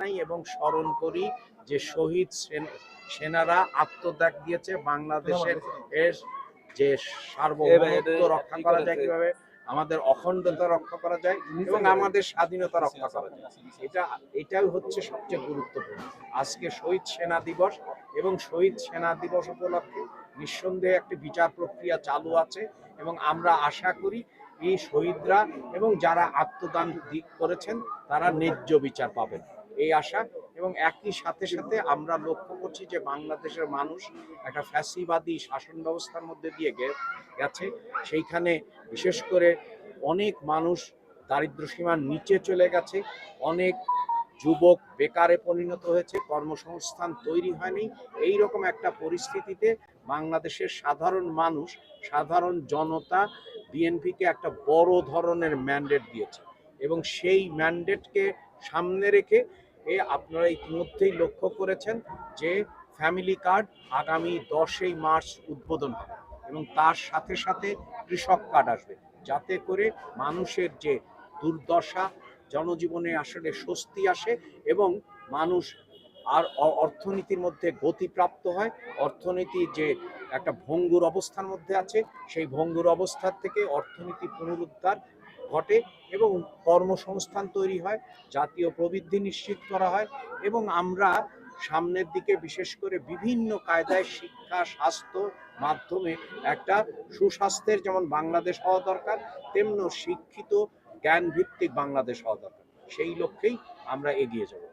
জানাই এবং স্মরণ করি যে শহীদ সেনারা আত্মত্যাগ দিয়েছে বাংলাদেশের এর যে সার্বভৌমত্ব রক্ষা করা যায়, কিভাবে আমাদের অখণ্ডতা রক্ষা করা যায় এবং আমাদের স্বাধীনতা রক্ষা করা যায়। এটাই হচ্ছে সবচেয়ে গুরুত্বপূর্ণ। আজকে শহীদ সেনা দিবস এবং শহীদ সেনা দিবস উপলক্ষে নিঃসন্দেহে একটি বিচার প্রক্রিয়া চালু আছে এবং আমরা আশা করি এই শহীদরা এবং যারা আত্মদান করেছেন তারা ন্যায্য বিচার পাবেন এই আশা। এবং একই সাথে সাথে আমরা লক্ষ্য করছি যে বাংলাদেশের মানুষ একটা ফ্যাসিবাদী শাসন ব্যবস্থার মধ্যে দিয়ে গেছে। সেইখানে বিশেষ করে অনেক মানুষ দারিদ্র সীমার নিচে চলে গেছে, অনেক যুবক বেকারে পরিণত হয়েছে, কর্মসংস্থান তৈরি হয়নি। এই রকম একটা পরিস্থিতিতে বাংলাদেশের সাধারণ মানুষ, সাধারণ জনতা বিএনপিকে একটা বড় ধরনের ম্যান্ডেট দিয়েছে এবং সেই ম্যান্ডেটকে সামনে রেখে আপনারা ইতিমধ্যেই লক্ষ্য করেছেন যে ফ্যামিলি কার্ড আগামী 10ই মার্চ উদ্বোধন হবে এবং তার সাথে সাথে কৃষক কার্ড আসবে, যাতে করে মানুষের যে দুর্দশা, জনজীবনে আসলে স্বস্তি আসে এবং মানুষ আর অর্থনীতির মধ্যে গতিপ্রাপ্ত হয়। অর্থনীতি যে একটা ভঙ্গুর অবস্থার মধ্যে আছে, সেই ভঙ্গুর অবস্থার থেকে অর্থনীতি পুনরুদ্ধার ঘটে এবং কর্মসংস্থান তৈরি হয়, জাতীয় প্রবৃদ্ধি নিশ্চিত করা হয় এবং আমরা সামনের দিকে বিশেষ করে বিভিন্ন কায়দায় শিক্ষা, স্বাস্থ্য মাধ্যমে একটা সুস্বাস্থ্যের যেমন বাংলাদেশ হওয়া দরকার, তেমনি শিক্ষিত জ্ঞান ভিত্তিক বাংলাদেশ হওয়া দরকার। সেই লক্ষ্যেই আমরা এগিয়ে যাব।